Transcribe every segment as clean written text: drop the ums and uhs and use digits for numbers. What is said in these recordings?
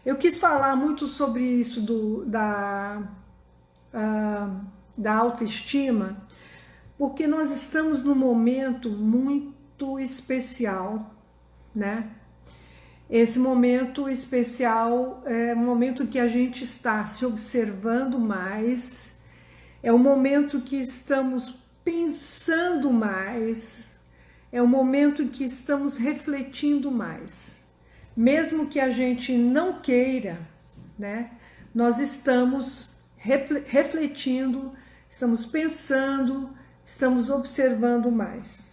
Eu quis falar muito sobre isso da autoestima, porque nós estamos num momento muito especial, né? Esse momento especial é um momento que a gente está se observando mais, é um momento que estamos pensando mais, é um momento que estamos refletindo mais. Mesmo que a gente não queira, né? Nós estamos refletindo, estamos pensando, estamos observando mais.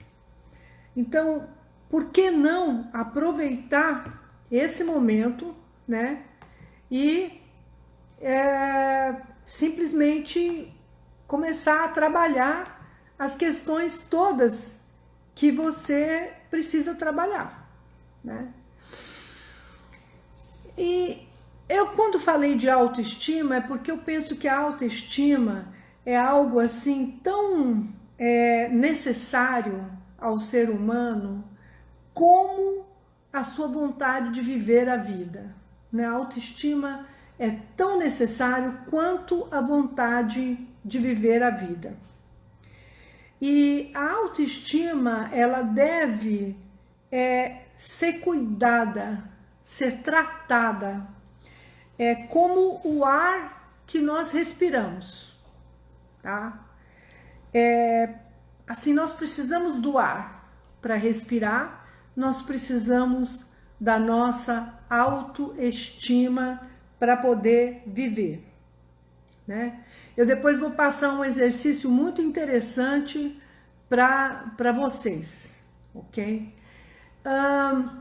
Então, por que não aproveitar esse momento, né? E simplesmente começar a trabalhar as questões todas que você precisa trabalhar, né? E eu, quando falei de autoestima, é porque eu penso que a autoestima é algo assim tão necessário ao ser humano como a sua vontade de viver a vida, né? A autoestima é tão necessário quanto a vontade de viver a vida. E a autoestima, ela deve ser cuidada, ser tratada como o ar que nós respiramos, tá? Assim, nós precisamos do ar para respirar, nós precisamos da nossa autoestima para poder viver, né? Eu depois vou passar um exercício muito interessante para vocês, ok? A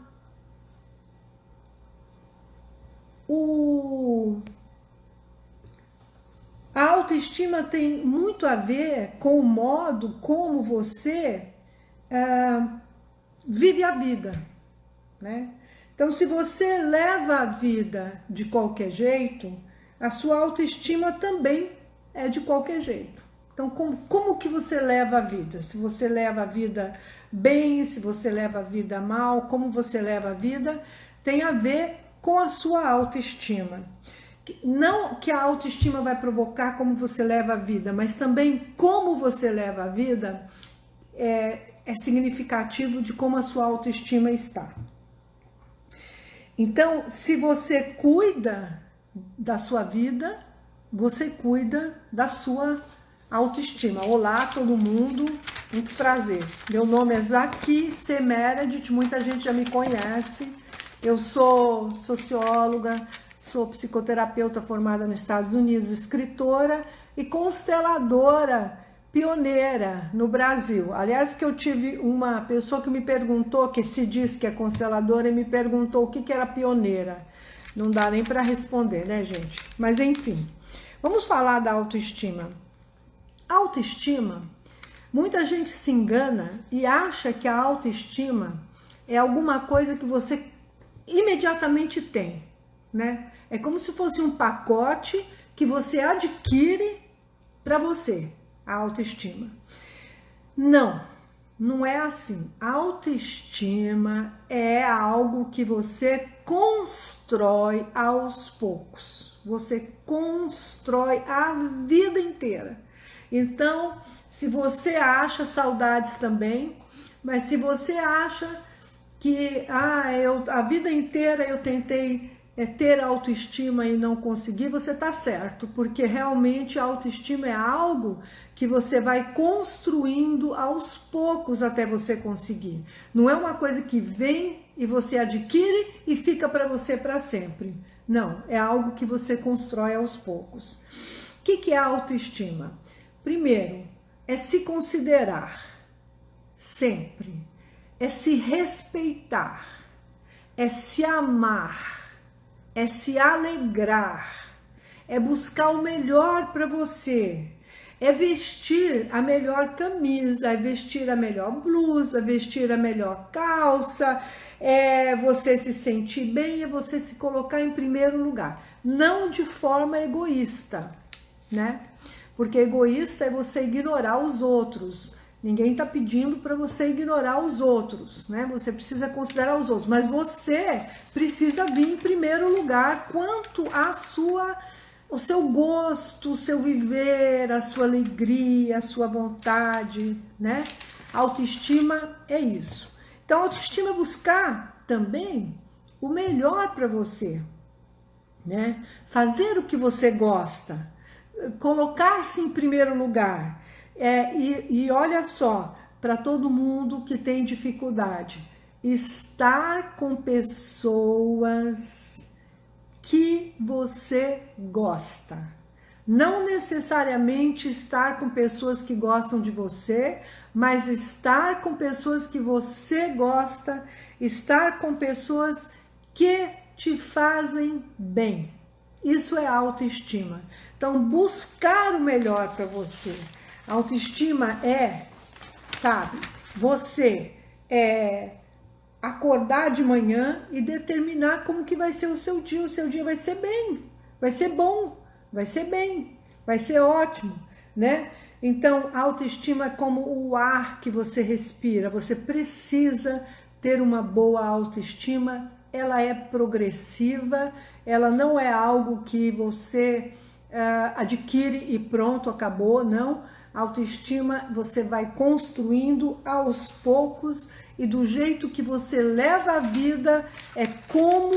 autoestima tem muito a ver com o modo como você vive a vida, né? Então, se você leva a vida de qualquer jeito, a sua autoestima também é de qualquer jeito. Então, como que você leva a vida? Se você leva a vida bem, se você leva a vida mal, como você leva a vida, tem a ver com a sua autoestima. Não que a autoestima vai provocar como você leva a vida, mas também como você leva a vida é significativo de como a sua autoestima está. Então, se você cuida da sua vida, você cuida da sua autoestima. Olá, todo mundo, muito prazer. Meu nome é Zaki C. Meredith, muita gente já me conhece. Eu sou socióloga, sou psicoterapeuta formada nos Estados Unidos, escritora e consteladora pioneira no Brasil. Aliás, que eu tive uma pessoa que me perguntou, que se diz que é consteladora, e me perguntou o que era pioneira. Não dá nem para responder, né, gente? Mas enfim, vamos falar da autoestima. Autoestima, muita gente se engana e acha que a autoestima é alguma coisa que você imediatamente tem, né? É como se fosse um pacote que você adquire para você, a autoestima. Não, não é assim. A autoestima é algo que você constrói aos poucos. Você constrói a vida inteira. Então, se você acha saudades também, mas se você acha que a vida inteira eu tentei ter autoestima e não consegui, você está certo, porque realmente a autoestima é algo que você vai construindo aos poucos até você conseguir. Não é uma coisa que vem e você adquire e fica para você para sempre. Não, é algo que você constrói aos poucos. O que é a autoestima? Primeiro, é se considerar sempre, é se respeitar, é se amar, é se alegrar, é buscar o melhor para você, é vestir a melhor camisa, é vestir a melhor blusa, vestir a melhor calça, é você se sentir bem, é você se colocar em primeiro lugar, não de forma egoísta, né? Porque egoísta é você ignorar os outros. Ninguém está pedindo para você ignorar os outros, né? Você precisa considerar os outros, mas você precisa vir em primeiro lugar quanto o seu gosto, o seu viver, a sua alegria, a sua vontade, né? Autoestima é isso. Então, autoestima é buscar também o melhor para você, né? Fazer o que você gosta, colocar-se em primeiro lugar. E olha só, para todo mundo que tem dificuldade, estar com pessoas que você gosta. Não necessariamente estar com pessoas que gostam de você, mas estar com pessoas que você gosta, estar com pessoas que te fazem bem. Isso é autoestima. Então, buscar o melhor para você. Autoestima sabe, você acordar de manhã e determinar como que vai ser o seu dia. O seu dia vai ser bem, vai ser bom, vai ser bem, vai ser ótimo, né? Então, autoestima é como o ar que você respira. Você precisa ter uma boa autoestima. Ela é progressiva, ela não é algo que você adquire e pronto, acabou, não. Autoestima você vai construindo aos poucos e do jeito que você leva a vida é como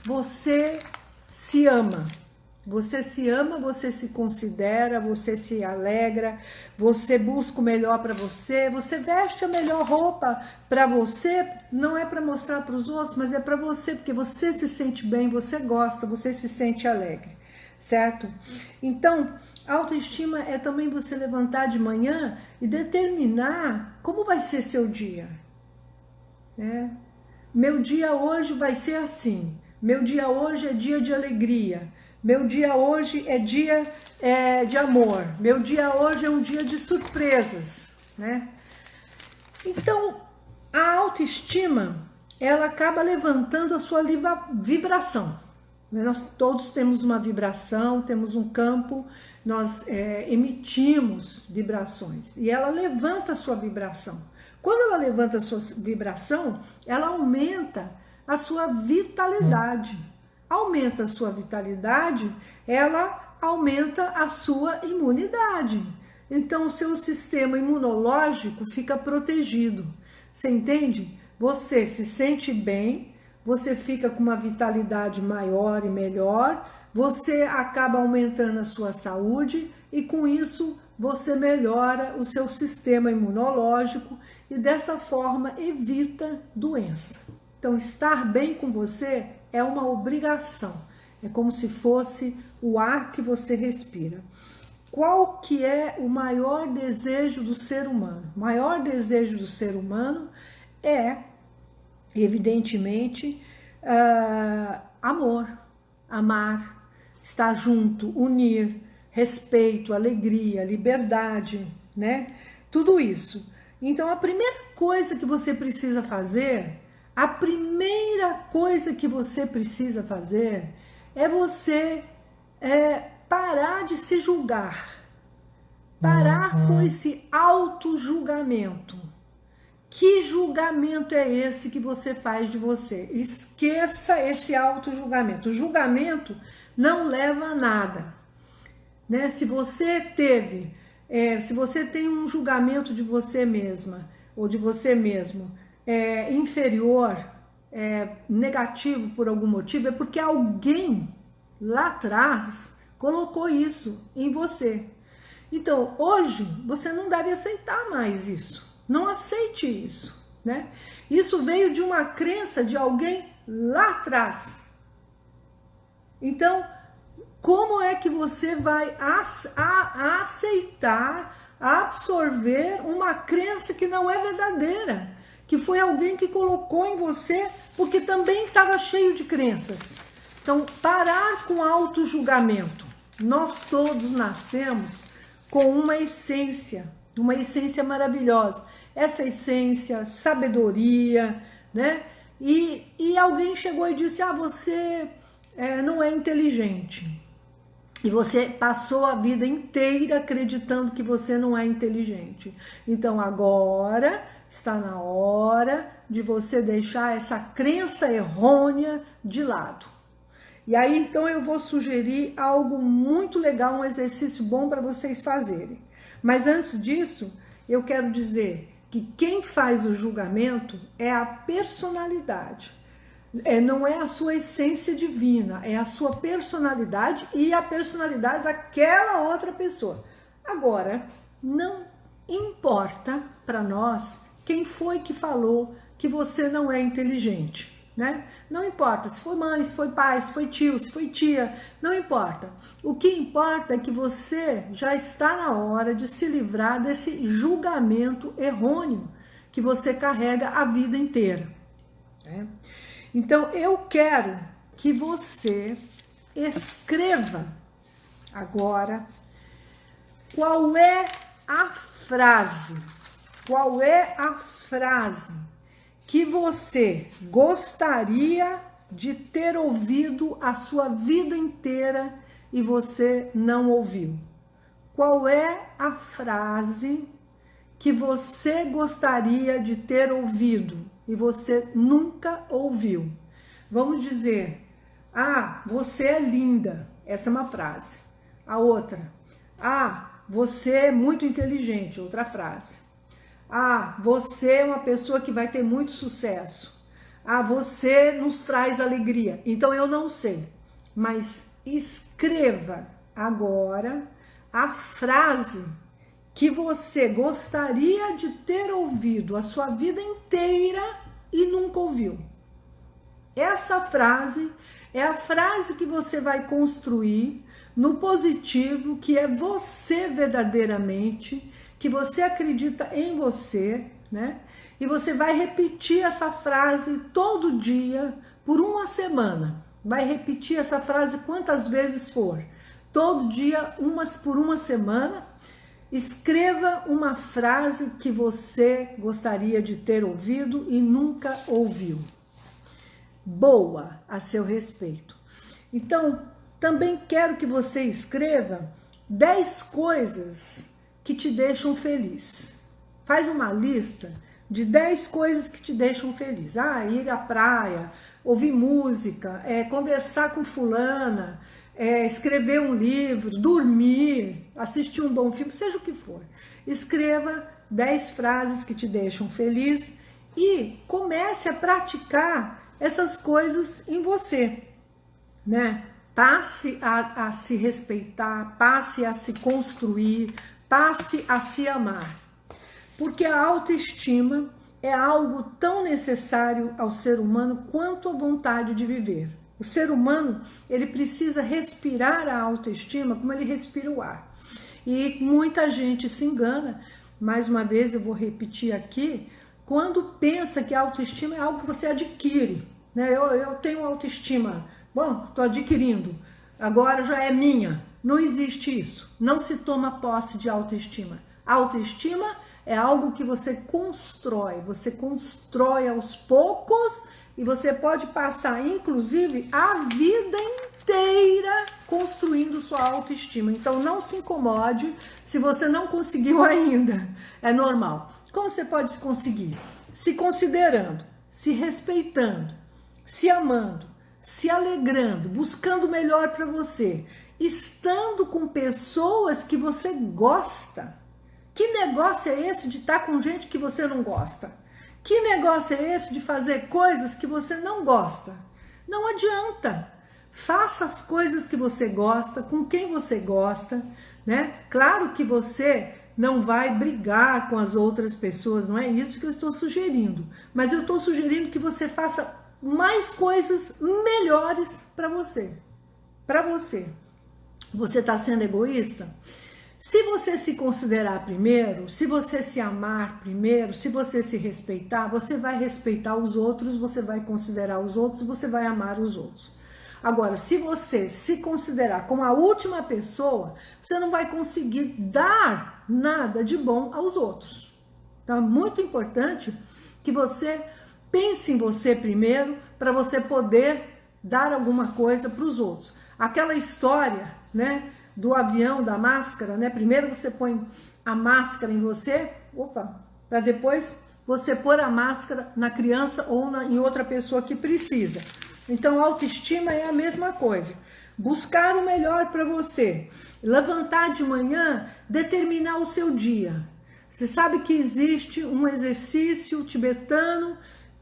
você se ama. Você se ama, você se considera, você se alegra, você busca o melhor para você, você veste a melhor roupa para você, não é para mostrar para os outros, mas é para você, porque você se sente bem, você gosta, você se sente alegre, certo? Então, autoestima é também você levantar de manhã e determinar como vai ser seu dia. Né? Meu dia hoje vai ser assim, meu dia hoje é dia de alegria, meu dia hoje é dia de amor, meu dia hoje é um dia de surpresas, né? Então, a autoestima, ela acaba levantando a sua vibração. Nós todos temos uma vibração, temos um campo, nós emitimos vibrações e ela levanta a sua vibração. Quando ela levanta a sua vibração, ela aumenta a sua vitalidade. Aumenta a sua vitalidade, ela aumenta a sua imunidade. Então, o seu sistema imunológico fica protegido. Você entende? Você se sente bem, você fica com uma vitalidade maior e melhor, você acaba aumentando a sua saúde e com isso você melhora o seu sistema imunológico e dessa forma evita doença. Então, estar bem com você é uma obrigação, é como se fosse o ar que você respira. Qual que é o maior desejo do ser humano? O maior desejo do ser humano é, evidentemente, amor, amar, estar junto, unir, respeito, alegria, liberdade, né? Tudo isso. Então, a primeira coisa que você precisa fazer, é você parar de se julgar, parar com esse auto-julgamento. Que julgamento é esse que você faz de você? Esqueça esse auto-julgamento. O julgamento não leva a nada, né? Se você tem um julgamento de você mesma ou de você mesmo inferior, negativo por algum motivo, é porque alguém lá atrás colocou isso em você. Então, hoje, você não deve aceitar mais isso. Não aceite isso, né? Isso veio de uma crença de alguém lá atrás. Então, como é que você vai aceitar, absorver uma crença que não é verdadeira? Que foi alguém que colocou em você porque também estava cheio de crenças. Então, parar com auto-julgamento. Nós todos nascemos com uma essência maravilhosa. Essa essência, sabedoria, né? E alguém chegou e disse, você não é inteligente. E você passou a vida inteira acreditando que você não é inteligente. Então agora está na hora de você deixar essa crença errônea de lado. E aí então eu vou sugerir algo muito legal, um exercício bom para vocês fazerem. Mas antes disso, eu quero dizer que quem faz o julgamento é a personalidade. Não é a sua essência divina, é a sua personalidade e a personalidade daquela outra pessoa. Agora, não importa para nós quem foi que falou que você não é inteligente, né? Não importa se foi mãe, se foi pai, se foi tio, se foi tia, não importa. O que importa é que você já está na hora de se livrar desse julgamento errôneo que você carrega a vida inteira, né? Então, eu quero que você escreva agora qual é a frase que você gostaria de ter ouvido a sua vida inteira e você não ouviu. Qual é a frase que você gostaria de ter ouvido e você nunca ouviu? Vamos dizer, você é linda, essa é uma frase. A outra, você é muito inteligente, outra frase. Você é uma pessoa que vai ter muito sucesso. Você nos traz alegria. Então eu não sei, mas escreva agora a frase que você gostaria de ter ouvido a sua vida inteira e nunca ouviu. Essa frase é a frase que você vai construir no positivo, que é você verdadeiramente, que você acredita em você, né? E você vai repetir essa frase todo dia por uma semana. Vai repetir essa frase quantas vezes for. Todo dia, por uma semana. Escreva uma frase que você gostaria de ter ouvido e nunca ouviu. Boa a seu respeito. Então, também quero que você escreva 10 coisas que te deixam feliz. Faz uma lista de 10 coisas que te deixam feliz. Ir à praia, ouvir música, conversar com fulana, escrever um livro, dormir, assistir um bom filme, seja o que for. Escreva 10 frases que te deixam feliz e comece a praticar essas coisas em você, né? Passe a se respeitar, passe a se construir, passe a se amar. Porque a autoestima é algo tão necessário ao ser humano quanto a vontade de viver. O ser humano, ele precisa respirar a autoestima como ele respira o ar. E muita gente se engana, mais uma vez eu vou repetir aqui, quando pensa que a autoestima é algo que você adquire, né? Eu tenho autoestima, bom, estou adquirindo, agora já é minha. Não existe isso, não se toma posse de autoestima. Autoestima é algo que você constrói aos poucos e você pode passar, inclusive, a vida inteira construindo sua autoestima. Então, não se incomode se você não conseguiu ainda, é normal. Como você pode conseguir? Se considerando, se respeitando, se amando, se alegrando, buscando o melhor para você, estando com pessoas que você gosta. Que negócio é esse de estar com gente que você não gosta? Que negócio é esse de fazer coisas que você não gosta? Não adianta. Faça as coisas que você gosta, com quem você gosta, né? Claro que você não vai brigar com as outras pessoas, não é isso que eu estou sugerindo. Mas eu estou sugerindo que você faça mais coisas melhores para você. Para você. Você está sendo egoísta? Se você se considerar primeiro, se você se amar primeiro, se você se respeitar, você vai respeitar os outros, você vai considerar os outros, você vai amar os outros. Agora, se você se considerar como a última pessoa, você não vai conseguir dar nada de bom aos outros. Então, é muito importante que você pense em você primeiro, para você poder dar alguma coisa para os outros. Aquela história, né, do avião, da máscara, né? Primeiro você põe a máscara em você, para depois você pôr a máscara na criança ou em outra pessoa que precisa. Então, a autoestima é a mesma coisa. Buscar o melhor para você. Levantar de manhã, determinar o seu dia. Você sabe que existe um exercício tibetano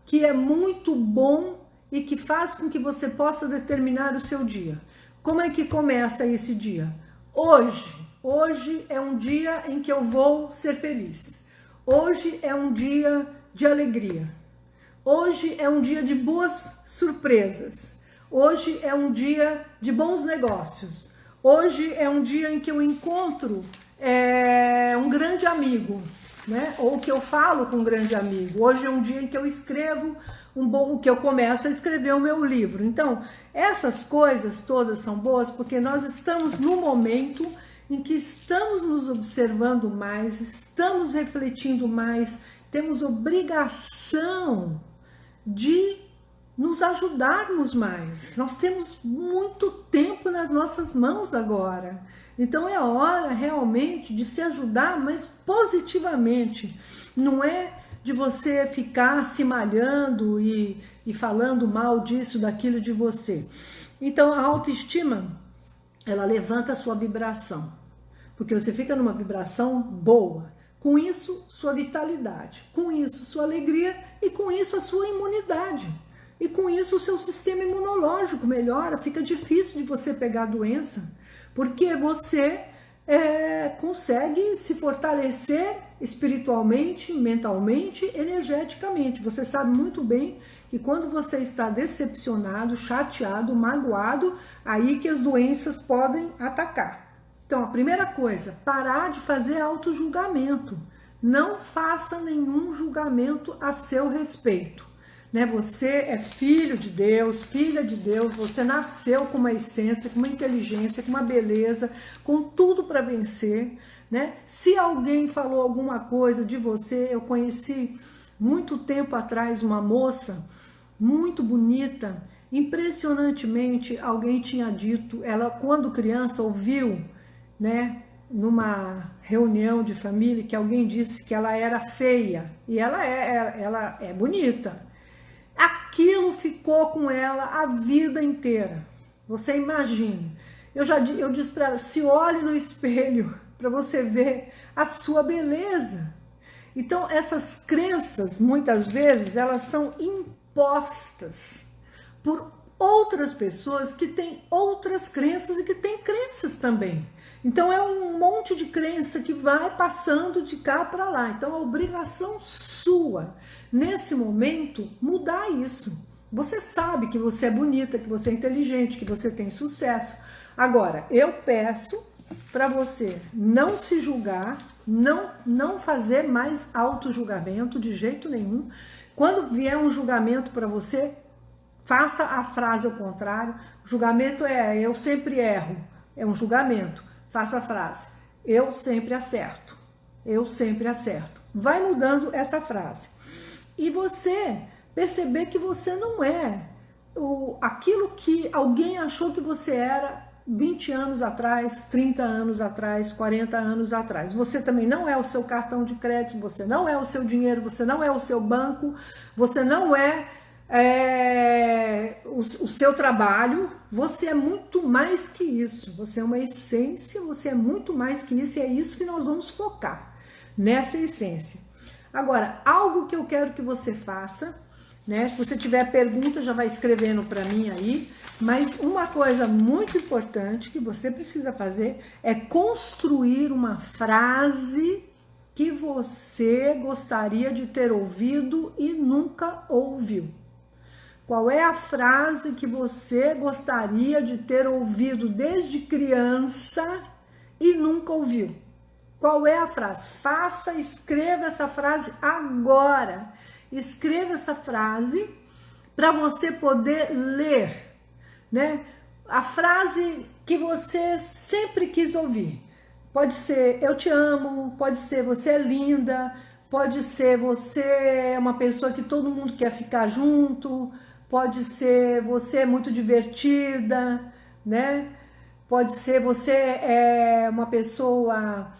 que é muito bom e que faz com que você possa determinar o seu dia. Como é que começa esse dia? Hoje é um dia em que eu vou ser feliz. Hoje é um dia de alegria. Hoje é um dia de boas surpresas. Hoje é um dia de bons negócios. Hoje é um dia em que eu encontro um grande amigo, né? Ou que eu falo com um grande amigo. Hoje é um dia em que eu escrevo que eu começo a escrever o meu livro. Então, essas coisas todas são boas porque nós estamos no momento em que estamos nos observando mais, estamos refletindo mais, temos obrigação de nos ajudarmos mais. Nós temos muito tempo nas nossas mãos agora. Então é hora realmente de se ajudar, mas positivamente. Não é de você ficar se malhando e falando mal disso, daquilo de você. Então a autoestima, ela levanta a sua vibração. Porque você fica numa vibração boa. Com isso, sua vitalidade. Com isso, sua alegria. E com isso, a sua imunidade. E com isso, o seu sistema imunológico melhora. Fica difícil de você pegar a doença. Porque você consegue se fortalecer espiritualmente, mentalmente, energeticamente. Você sabe muito bem que quando você está decepcionado, chateado, magoado, aí que as doenças podem atacar. Então, a primeira coisa, parar de fazer auto-julgamento. Não faça nenhum julgamento a seu respeito. Né? Você é filho de Deus, filha de Deus, você nasceu com uma essência, com uma inteligência, com uma beleza, com tudo para vencer. Né? Se alguém falou alguma coisa de você, eu conheci muito tempo atrás uma moça muito bonita, impressionantemente, alguém tinha dito, ela quando criança ouviu, né, numa reunião de família, que alguém disse que ela era feia, e ela é bonita. Aquilo ficou com ela a vida inteira. Você imagine. Eu disse para ela, se olhe no espelho para você ver a sua beleza. Então, essas crenças, muitas vezes, elas são impostas por outras pessoas que têm outras crenças e que têm crenças também. Então é um monte de crença que vai passando de cá para lá. Então a obrigação sua, nesse momento, mudar isso. Você sabe que você é bonita, que você é inteligente, que você tem sucesso. Agora, eu peço para você não se julgar, não fazer mais auto-julgamento de jeito nenhum. Quando vier um julgamento para você, faça a frase ao contrário. Julgamento eu sempre erro. É um julgamento. Faça a frase, eu sempre acerto, eu sempre acerto. Vai mudando essa frase. E você perceber que você não é aquilo que alguém achou que você era 20 anos atrás, 30 anos atrás, 40 anos atrás. Você também não é o seu cartão de crédito, você não é o seu dinheiro, você não é o seu banco, você não é o seu trabalho. Você é muito mais que isso, você é uma essência, você é muito mais que isso, e é isso que nós vamos focar, nessa essência. Agora, algo que eu quero que você faça, né? Se você tiver pergunta, já vai escrevendo para mim aí, mas uma coisa muito importante que você precisa fazer é construir uma frase que você gostaria de ter ouvido e nunca ouviu. Qual é a frase que você gostaria de ter ouvido desde criança e nunca ouviu? Qual é a frase? Escreva essa frase agora. Escreva essa frase para você poder ler, né? A frase que você sempre quis ouvir. Pode ser eu te amo, pode ser você é linda, pode ser você é uma pessoa que todo mundo quer ficar junto, pode ser você é muito divertida, né? Pode ser você é uma pessoa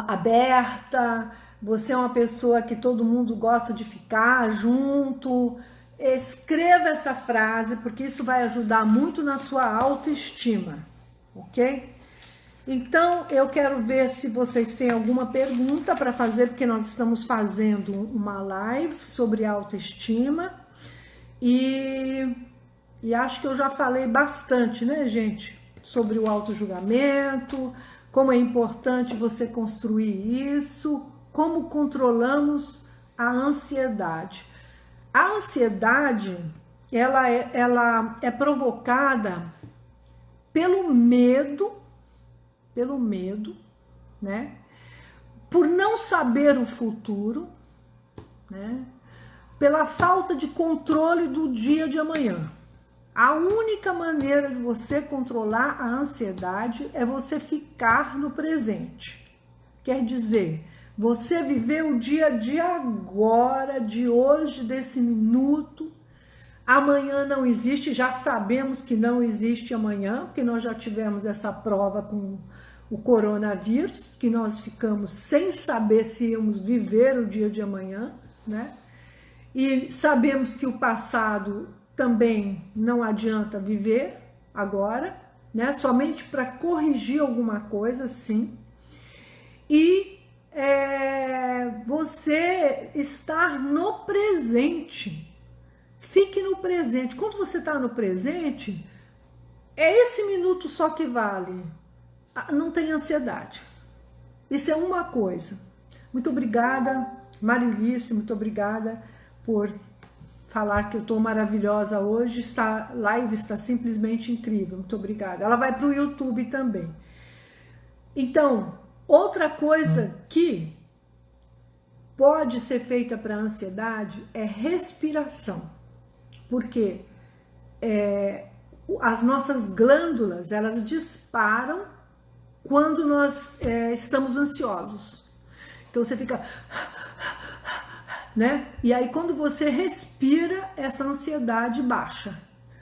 aberta, você é uma pessoa que todo mundo gosta de ficar junto. Escreva essa frase, porque isso vai ajudar muito na sua autoestima, ok? Então, eu quero ver se vocês têm alguma pergunta para fazer, porque nós estamos fazendo uma live sobre autoestima e acho que eu já falei bastante, né, gente, sobre o autojulgamento, como é importante você construir isso, como controlamos a ansiedade. A ansiedade, ela é provocada pelo medo, né? Por não saber o futuro, né? Pela falta de controle do dia de amanhã. A única maneira de você controlar a ansiedade é você ficar no presente. Quer dizer, você viver o dia de agora, de hoje, desse minuto. Amanhã não existe, já sabemos que não existe amanhã, porque nós já tivemos essa prova com o coronavírus, que nós ficamos sem saber se íamos viver o dia de amanhã, né? E sabemos que o passado também não adianta viver agora, né? Somente para corrigir alguma coisa, sim. E você estar no presente. Fique no presente. Quando você está no presente, é esse minuto só que vale. Não tem ansiedade. Isso é uma coisa. Muito obrigada, Marilice, muito obrigada por falar que eu estou maravilhosa hoje. A live está simplesmente incrível. Muito obrigada. Ela vai para o YouTube também. Então, outra coisa que pode ser feita para a ansiedade é respiração. Porque as nossas glândulas, elas disparam quando nós estamos ansiosos. Então você fica, né? E aí quando você respira, essa ansiedade baixa.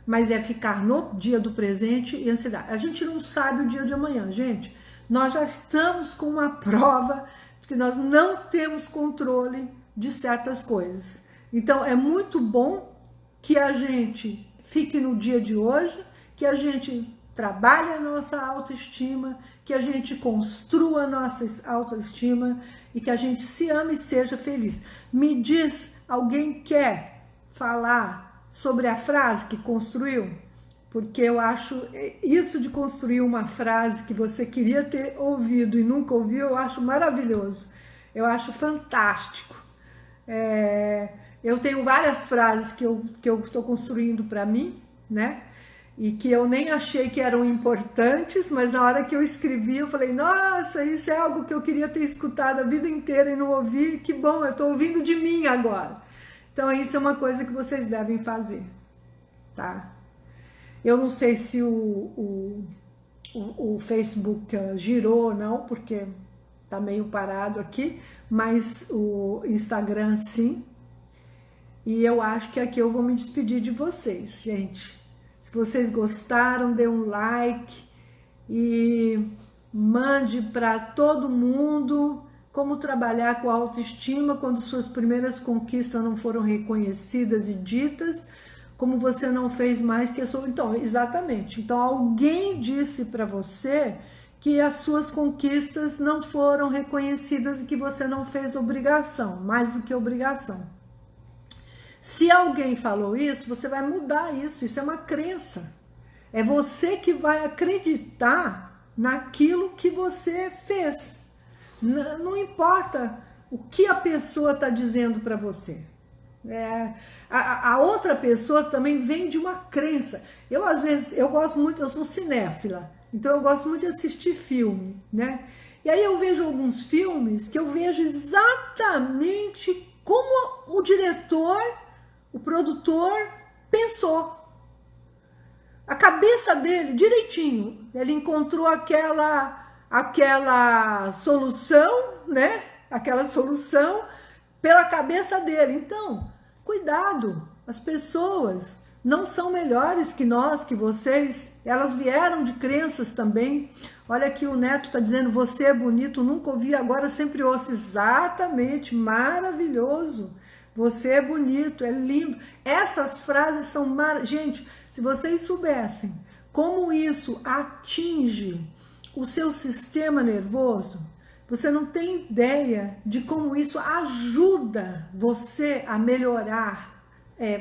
Mas é ficar no dia do presente e ansiedade. A gente não sabe o dia de amanhã, gente. Nós já estamos com uma prova de que nós não temos controle de certas coisas. Então é muito bom que a gente fique no dia de hoje, que a gente trabalhe a nossa autoestima, que a gente construa a nossa autoestima e que a gente se ame e seja feliz. Me diz, alguém quer falar sobre a frase que construiu? Porque eu acho isso de construir uma frase que você queria ter ouvido e nunca ouviu, eu acho maravilhoso. Eu acho fantástico. Eu tenho várias frases que eu estou construindo para mim, né? E que eu nem achei que eram importantes, mas na hora que eu escrevi, eu falei, nossa, isso é algo que eu queria ter escutado a vida inteira e não ouvi, que bom, eu estou ouvindo de mim agora. Então, isso é uma coisa que vocês devem fazer, tá? Eu não sei se o Facebook girou ou não, porque tá meio parado aqui, mas o Instagram sim. E eu acho que aqui eu vou me despedir de vocês, gente. Se vocês gostaram, dê um like e mande para todo mundo como trabalhar com a autoestima quando suas primeiras conquistas não foram reconhecidas e ditas, como você não fez mais que a sua... Então, exatamente. Então, alguém disse para você que as suas conquistas não foram reconhecidas e que você não fez obrigação, mais do que obrigação. Se alguém falou isso, você vai mudar isso. Isso é uma crença. É você que vai acreditar naquilo que você fez. Não importa o que a pessoa está dizendo para você. A outra pessoa também vem de uma crença. Eu, às vezes, eu gosto muito, eu sou cinéfila, então eu gosto muito de assistir filme, né? E aí eu vejo alguns filmes que eu vejo exatamente como o diretor, o produtor pensou. A cabeça dele, direitinho, ele encontrou aquela solução, né? Aquela solução pela cabeça dele. Então, cuidado. As pessoas não são melhores que nós, que vocês. Elas vieram de crenças também. Olha aqui o Neto está dizendo, você é bonito, nunca ouvi, agora sempre ouço. Exatamente, maravilhoso. Você é bonito, é lindo. Essas frases são maravilhosas. Gente, se vocês soubessem como isso atinge o seu sistema nervoso, você não tem ideia de como isso ajuda você a melhorar.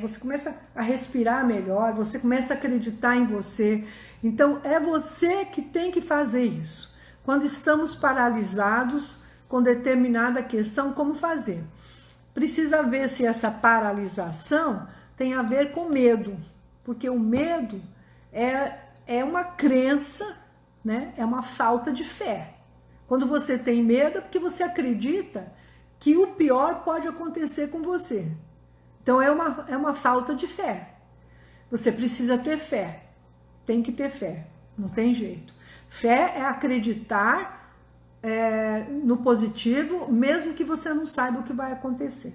Você começa a respirar melhor, você começa a acreditar em você. Então, é você que tem que fazer isso. Quando estamos paralisados com determinada questão, como fazer? Precisa ver se essa paralisação tem a ver com medo, porque o medo é uma crença, né? É uma falta de fé. Quando você tem medo é porque você acredita que o pior pode acontecer com você. Então é uma falta de fé. Você precisa ter fé. Tem que ter fé. Não tem jeito. Fé é acreditar no positivo, mesmo que você não saiba o que vai acontecer.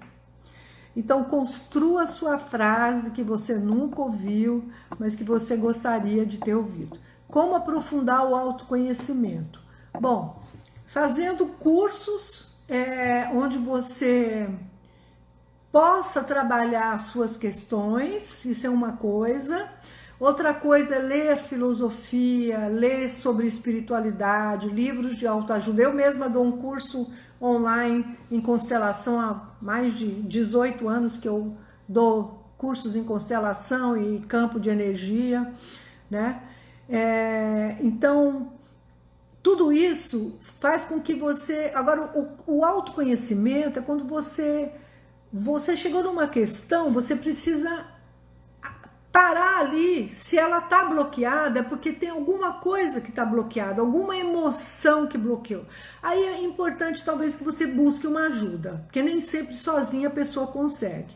Então construa a sua frase que você nunca ouviu, mas que você gostaria de ter ouvido. Como aprofundar o autoconhecimento? Bom, fazendo cursos onde você possa trabalhar as suas questões, isso é uma coisa. Outra coisa é ler filosofia, ler sobre espiritualidade, livros de autoajuda. Eu mesma dou um curso online em constelação há mais de 18 anos que eu dou cursos em constelação e campo de energia, né? Então, tudo isso faz com que você... Agora, o autoconhecimento é quando você chegou numa questão, você precisa parar ali. Se ela está bloqueada, é porque tem alguma coisa que está bloqueada, alguma emoção que bloqueou. Aí é importante talvez que você busque uma ajuda, porque nem sempre sozinha a pessoa consegue.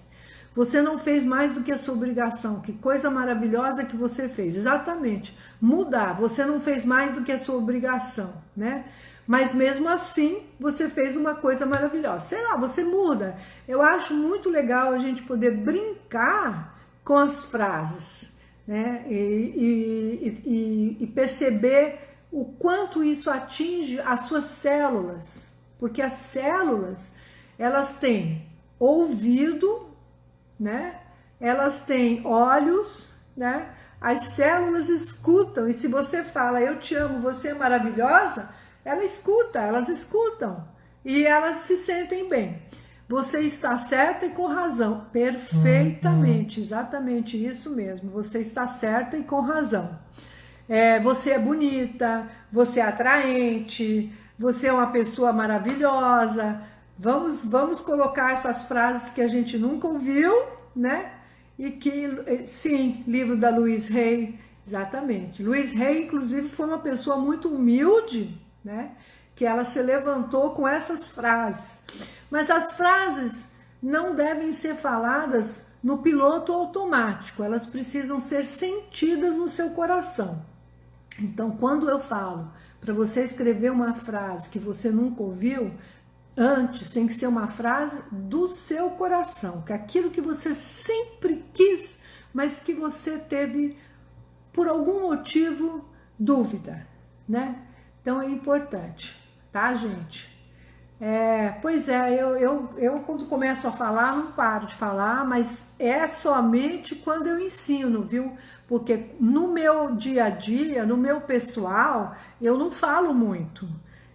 Você não fez mais do que a sua obrigação. Que coisa maravilhosa que você fez. Exatamente. Mudar. Você não fez mais do que a sua obrigação, né? Mas mesmo assim, você fez uma coisa maravilhosa. Sei lá, você muda. Eu acho muito legal a gente poder brincar com as frases, né? E perceber o quanto isso atinge as suas células. Porque as células, elas têm ouvido, né? Elas têm olhos, né? As células escutam, e se você fala, eu te amo, você é maravilhosa, elas escutam, e elas se sentem bem. Você está certa e com razão, perfeitamente, exatamente isso mesmo, você está certa e com razão. Você é bonita, você é atraente, você é uma pessoa maravilhosa. Vamos colocar essas frases que a gente nunca ouviu, né? E que, sim, livro da Louise Hay, exatamente. Louise Hay, inclusive, foi uma pessoa muito humilde, né? Que ela se levantou com essas frases. Mas as frases não devem ser faladas no piloto automático, elas precisam ser sentidas no seu coração. Então, quando eu falo para você escrever uma frase que você nunca ouviu, antes tem que ser uma frase do seu coração, que é aquilo que você sempre quis, mas que você teve, por algum motivo, dúvida, né? Então é importante, tá, gente? Pois é, eu quando começo a falar, não paro de falar, mas é somente quando eu ensino, viu? Porque no meu dia a dia, no meu pessoal, eu não falo muito.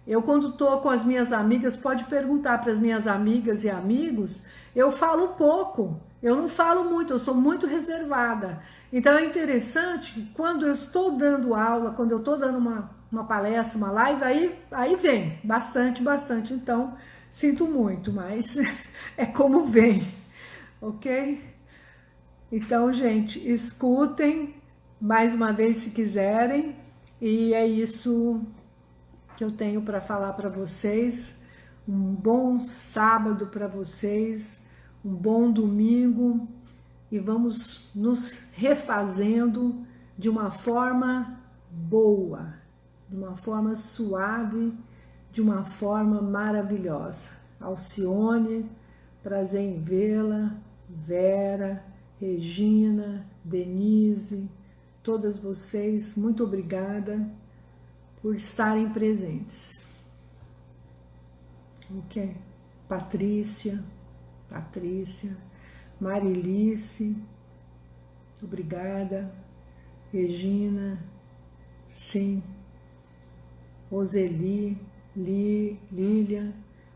Eu, quando estou com as minhas amigas, pode perguntar para as minhas amigas e amigos, eu falo pouco, eu não falo muito, eu sou muito reservada. Então é interessante que quando eu estou dando aula, quando eu estou dando uma palestra, uma live, aí vem bastante. Então, sinto muito, mas é como vem, ok? Então, gente, escutem mais uma vez se quiserem, e é isso que eu tenho para falar para vocês. Um bom sábado para vocês, um bom domingo, e vamos nos refazendo de uma forma boa, de uma forma suave, de uma forma maravilhosa. Alcione, prazer em vê-la. Vera, Regina, Denise, todas vocês, muito obrigada por estarem presentes. Ok? Patrícia, Marilice, obrigada. Regina, sim. Roseli, Lilian,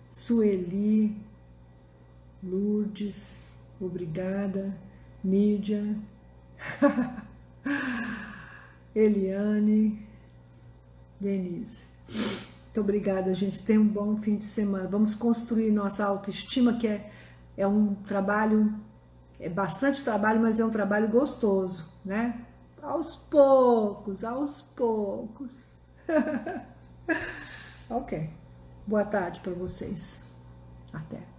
Sueli, Lourdes, obrigada. Nídia, Eliane, Denise. Muito obrigada, gente. Tenha um bom fim de semana. Vamos construir nossa autoestima, que é um trabalho, é bastante trabalho, mas é um trabalho gostoso, né? Aos poucos, aos poucos. Ok. Boa tarde para vocês. Até.